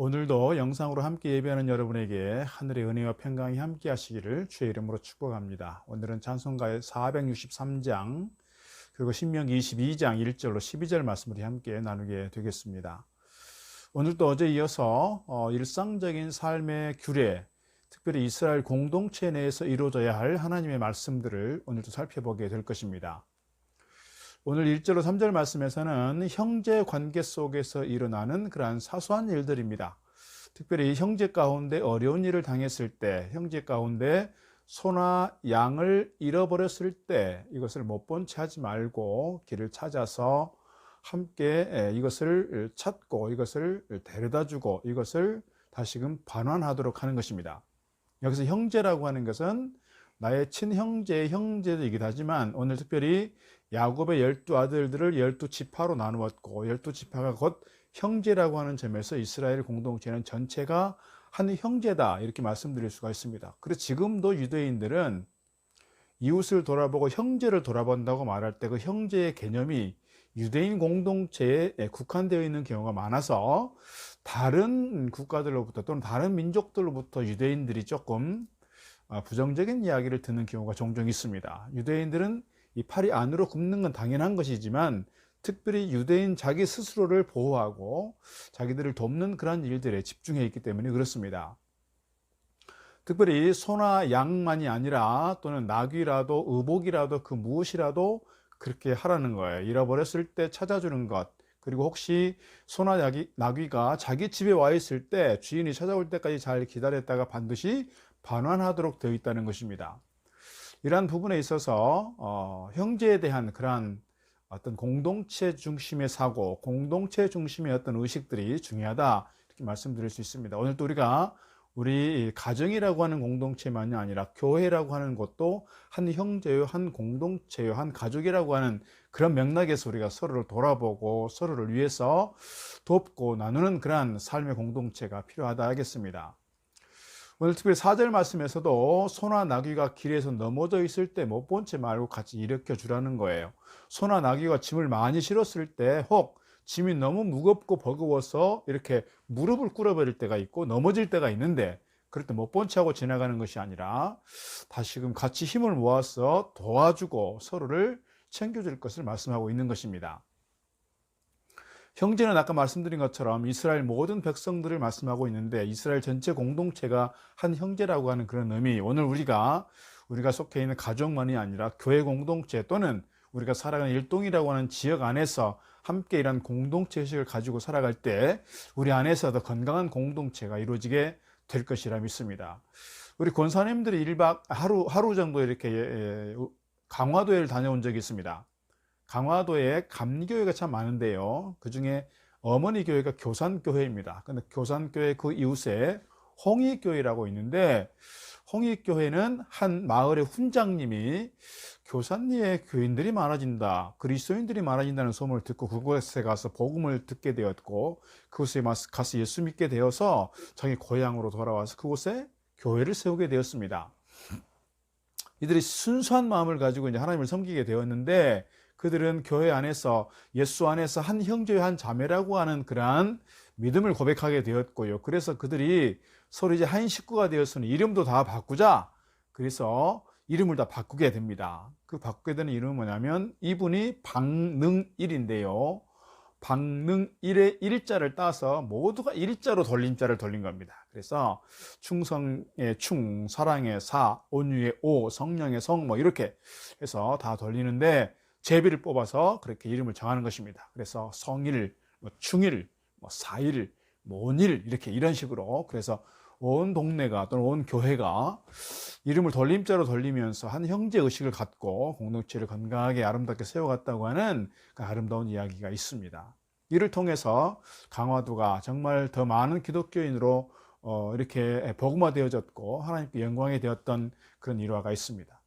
오늘도 영상으로 함께 예배하는 여러분에게 하늘의 은혜와 평강이 함께 하시기를 주의 이름으로 축복합니다. 오늘은 찬송가의 463장 그리고 신명기 22장 1절로 12절 말씀을 함께 나누게 되겠습니다. 오늘도 어제 이어서 일상적인 삶의 규례, 특별히 이스라엘 공동체 내에서 이루어져야 할 하나님의 말씀들을 오늘도 살펴보게 될 것입니다. 오늘 1절로 3절 말씀에서는 형제 관계 속에서 일어나는 그러한 사소한 일들입니다. 특별히 형제 가운데 어려운 일을 당했을 때, 형제 가운데 소나 양을 잃어버렸을 때 이것을 못 본 채 하지 말고 길을 찾아서 함께 이것을 찾고 이것을 데려다주고 이것을 다시금 반환하도록 하는 것입니다. 여기서 형제라고 하는 것은 나의 친형제의 형제이기도 하지만 오늘 특별히 야곱의 12아들들을 12지파로 나누었고 12지파가 곧 형제라고 하는 점에서 이스라엘 공동체는 전체가 한 형제다 이렇게 말씀드릴 수가 있습니다. 그래서 지금도 유대인들은 이웃을 돌아보고 형제를 돌아본다고 말할 때 그 형제의 개념이 유대인 공동체에 국한되어 있는 경우가 많아서 다른 국가들로부터 또는 다른 민족들로부터 유대인들이 조금 부정적인 이야기를 듣는 경우가 종종 있습니다. 유대인들은 이 팔이 안으로 굽는 건 당연한 것이지만 특별히 유대인 자기 스스로를 보호하고 자기들을 돕는 그런 일들에 집중해 있기 때문에 그렇습니다. 특별히 소나 양만이 아니라 또는 나귀라도 의복이라도 그 무엇이라도 그렇게 하라는 거예요. 잃어버렸을 때 찾아주는 것, 그리고 혹시 소나 나귀가 자기 집에 와 있을 때 주인이 찾아올 때까지 잘 기다렸다가 반드시 반환하도록 되어 있다는 것입니다. 이러한 부분에 있어서 형제에 대한 그러한 어떤 공동체 중심의 사고, 공동체 중심의 어떤 의식들이 중요하다 이렇게 말씀드릴 수 있습니다. 오늘 또 우리 가정이라고 하는 공동체만이 아니라 교회라고 하는 것도 한 형제요, 한 공동체요, 한 가족이라고 하는 그런 맥락에서 우리가 서로를 돌아보고 서로를 위해서 돕고 나누는 그러한 삶의 공동체가 필요하다 하겠습니다. 오늘 특별히 4절 말씀에서도 소나 나귀가 길에서 넘어져 있을 때 못 본 채 말고 같이 일으켜 주라는 거예요. 소나 나귀가 짐을 많이 실었을 때 혹 짐이 너무 무겁고 버거워서 이렇게 무릎을 꿇어버릴 때가 있고 넘어질 때가 있는데 그럴 때 못 본 채 하고 지나가는 것이 아니라 다시금 같이 힘을 모아서 도와주고 서로를 챙겨줄 것을 말씀하고 있는 것입니다. 형제는 아까 말씀드린 것처럼 이스라엘 모든 백성들을 말씀하고 있는데 이스라엘 전체 공동체가 한 형제라고 하는 그런 의미, 오늘 우리가 속해 있는 가족만이 아니라 교회 공동체 또는 우리가 살아가는 일동이라고 하는 지역 안에서 함께 이런 공동체 의식을 가지고 살아갈 때 우리 안에서 더 건강한 공동체가 이루어지게 될 것이라 믿습니다. 우리 권사님들이 1박 하루 정도 이렇게 강화도에를 다녀온 적이 있습니다. 강화도에 감리교회가 참 많은데요. 그 중에 어머니 교회가 교산교회입니다. 근데 교산교회 그 이웃에 홍익교회라고 있는데 홍익교회는 한 마을의 훈장님이 교산리에 교인들이 많아진다, 그리스도인들이 많아진다는 소문을 듣고 그곳에 가서 복음을 듣게 되었고 그곳에 가서 예수 믿게 되어서 자기 고향으로 돌아와서 그곳에 교회를 세우게 되었습니다. 이들이 순수한 마음을 가지고 이제 하나님을 섬기게 되었는데 그들은 교회 안에서 예수 안에서 한 형제와 한 자매라고 하는 그러한 믿음을 고백하게 되었고요. 그래서 그들이 서로 이제 한 식구가 되었으니 이름도 다 바꾸자. 그래서 이름을 다 바꾸게 됩니다. 그 바꾸게 되는 이름은 뭐냐면 이분이 박능일인데요. 박능일의 일자를 따서 모두가 일자로 돌림자를 돌린 겁니다. 그래서 충성의 충, 사랑의 사, 온유의 오, 성령의 성 뭐 이렇게 해서 다 돌리는데 제비를 뽑아서 그렇게 이름을 정하는 것입니다. 그래서 성일, 충일, 사일, 온일 이렇게 이런 식으로 그래서 온 동네가 또는 온 교회가 이름을 돌림자로 돌리면서 한 형제 의식을 갖고 공동체를 건강하게 아름답게 세워갔다고 하는 그 아름다운 이야기가 있습니다. 이를 통해서 강화도가 정말 더 많은 기독교인으로 이렇게 복음화되어졌고 하나님께 영광이 되었던 그런 일화가 있습니다.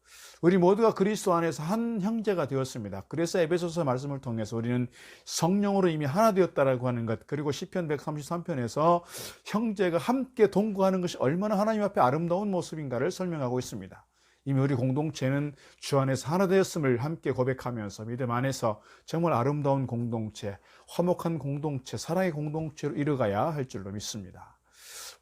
우리 모두가 그리스도 안에서 한 형제가 되었습니다. 그래서 에베소서 말씀을 통해서 우리는 성령으로 이미 하나 되었다라고 하는 것, 그리고 시편 133편에서 형제가 함께 동거하는 것이 얼마나 하나님 앞에 아름다운 모습인가를 설명하고 있습니다. 이미 우리 공동체는 주 안에서 하나 되었음을 함께 고백하면서 믿음 안에서 정말 아름다운 공동체, 화목한 공동체, 사랑의 공동체로 이뤄가야 할 줄로 믿습니다.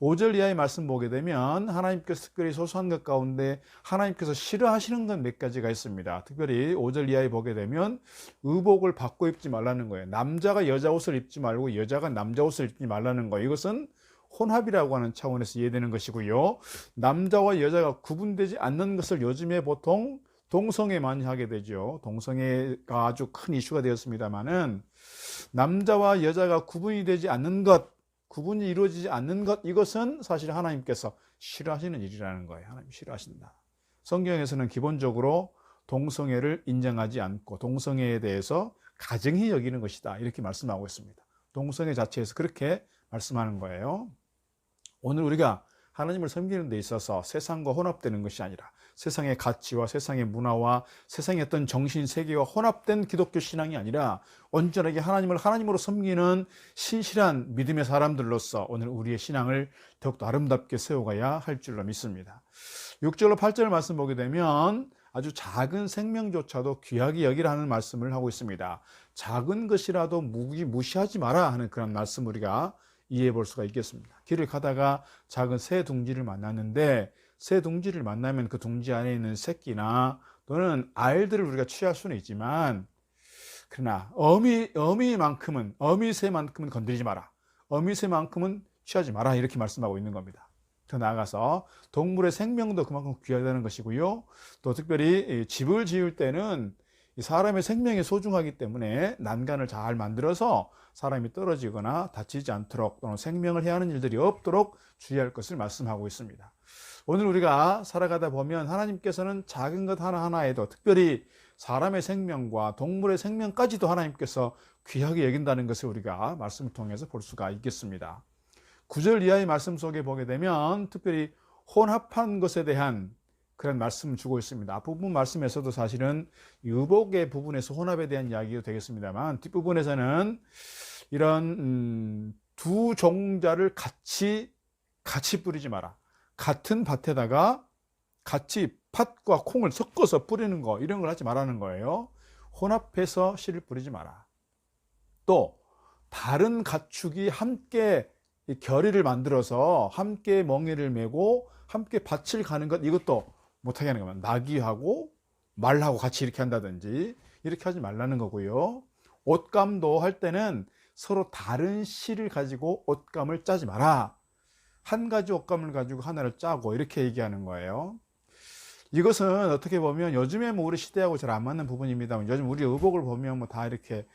5절 이하의 말씀 보게 되면 하나님께서 특별히 소소한 것 가운데 하나님께서 싫어하시는 건 몇 가지가 있습니다. 특별히 5절 이하에 보게 되면 의복을 바꿔 입지 말라는 거예요. 남자가 여자 옷을 입지 말고 여자가 남자 옷을 입지 말라는 거예요. 이것은 혼합이라고 하는 차원에서 이해되는 것이고요. 남자와 여자가 구분되지 않는 것을 요즘에 보통 동성애 많이 하게 되죠. 동성애가 아주 큰 이슈가 되었습니다만은 남자와 여자가 구분이 되지 않는 것, 구분이 이루어지지 않는 것, 이것은 사실 하나님께서 싫어하시는 일이라는 거예요. 하나님 싫어하신다. 성경에서는 기본적으로 동성애를 인정하지 않고 동성애에 대해서 가증히 여기는 것이다, 이렇게 말씀하고 있습니다. 동성애 자체에서 그렇게 말씀하는 거예요. 오늘 우리가 하나님을 섬기는 데 있어서 세상과 혼합되는 것이 아니라 세상의 가치와 세상의 문화와 세상의 어떤 정신 세계와 혼합된 기독교 신앙이 아니라 온전하게 하나님을 하나님으로 섬기는 신실한 믿음의 사람들로서 오늘 우리의 신앙을 더욱더 아름답게 세워가야 할 줄로 믿습니다. 6절로 8절 말씀 보게 되면 아주 작은 생명조차도 귀하게 여기라는 말씀을 하고 있습니다. 작은 것이라도 무시하지 마라 하는 그런 말씀 우리가 이해해 볼 수가 있겠습니다. 길을 가다가 작은 새 둥지를 만났는데 새 둥지를 만나면 그 둥지 안에 있는 새끼나 또는 알들을 우리가 취할 수는 있지만, 그러나 어미새만큼은 건드리지 마라. 어미새만큼은 취하지 마라, 이렇게 말씀하고 있는 겁니다. 더 나아가서 동물의 생명도 그만큼 귀하다는 것이고요. 또 특별히 집을 지을 때는 사람의 생명이 소중하기 때문에 난간을 잘 만들어서 사람이 떨어지거나 다치지 않도록 또는 생명을 해하는 일들이 없도록 주의할 것을 말씀하고 있습니다. 오늘 우리가 살아가다 보면 하나님께서는 작은 것 하나하나에도 특별히 사람의 생명과 동물의 생명까지도 하나님께서 귀하게 여긴다는 것을 우리가 말씀을 통해서 볼 수가 있겠습니다. 9절 이하의 말씀 속에 보게 되면 특별히 혼합한 것에 대한 그런 말씀을 주고 있습니다. 앞부분 말씀에서도 사실은 의복의 부분에서 혼합에 대한 이야기도 되겠습니다만, 뒷부분에서는 이런 두 종자를 같이 뿌리지 마라. 같은 밭에다가 같이 팥과 콩을 섞어서 뿌리는 거, 이런 걸 하지 말라는 거예요. 혼합해서 씨를 뿌리지 마라. 또 다른 가축이 함께 결의를 만들어서 함께 멍에를 메고 함께 밭을 가는 것, 이것도 못하게 하는 겁니다. 나귀하고 말하고 같이 이렇게 한다든지 이렇게 하지 말라는 거고요. 옷감도 할 때는 서로 다른 씨를 가지고 옷감을 짜지 마라. 한 가지 옷감을 가지고 하나를 짜고, 이렇게 얘기하는 거예요. 이것은 어떻게 보면 요즘에 우리 시대하고 잘 안 맞는 부분입니다만, 요즘 우리 의복을 보면 다 이렇게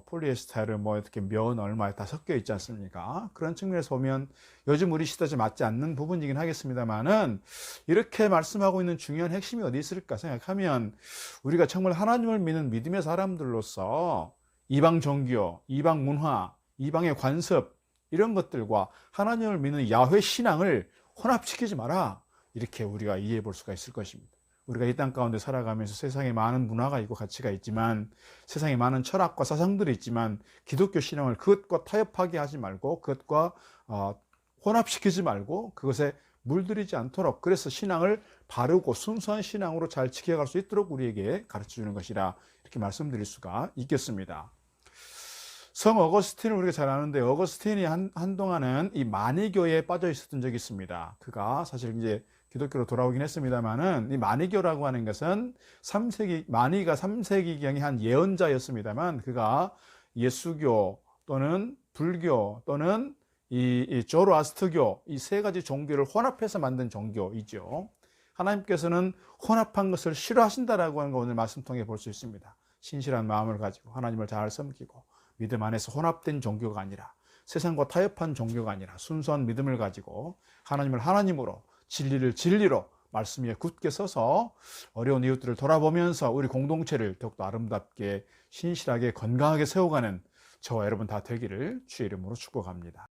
폴리에스테르 이렇게 면 얼마에 다 섞여 있지 않습니까? 그런 측면에서 보면 요즘 우리 시대에 맞지 않는 부분이긴 하겠습니다만은, 이렇게 말씀하고 있는 중요한 핵심이 어디 있을까 생각하면, 우리가 정말 하나님을 믿는 믿음의 사람들로서 이방 종교, 이방 문화, 이방의 관습, 이런 것들과 하나님을 믿는 야훼 신앙을 혼합시키지 마라, 이렇게 우리가 이해해 볼 수가 있을 것입니다. 우리가 이 땅 가운데 살아가면서 세상에 많은 문화가 있고 가치가 있지만, 세상에 많은 철학과 사상들이 있지만, 기독교 신앙을 그것과 타협하게 하지 말고, 그것과 혼합시키지 말고 그것에 물들이지 않도록, 그래서 신앙을 바르고 순수한 신앙으로 잘 지켜갈 수 있도록 우리에게 가르쳐주는 것이라, 이렇게 말씀드릴 수가 있겠습니다. 성 어거스틴을 우리가 잘 아는데, 어거스틴이 한동안은 이 마니교에 빠져 있었던 적이 있습니다. 그가 사실 이제 기독교로 돌아오긴 했습니다만은, 이 마니교라고 하는 것은 마니가 3세기경의 한 예언자였습니다만, 그가 예수교 또는 불교 또는 이 조로아스트교, 이 세 가지 종교를 혼합해서 만든 종교이죠. 하나님께서는 혼합한 것을 싫어하신다라고 하는 거 오늘 말씀 통해 볼 수 있습니다. 신실한 마음을 가지고 하나님을 잘 섬기고 믿음 안에서 혼합된 종교가 아니라, 세상과 타협한 종교가 아니라 순수한 믿음을 가지고 하나님을 하나님으로, 진리를 진리로 말씀 위에 굳게 서서 어려운 이웃들을 돌아보면서 우리 공동체를 더욱더 아름답게 신실하게 건강하게 세워가는 저와 여러분 다 되기를 주의 이름으로 축복합니다.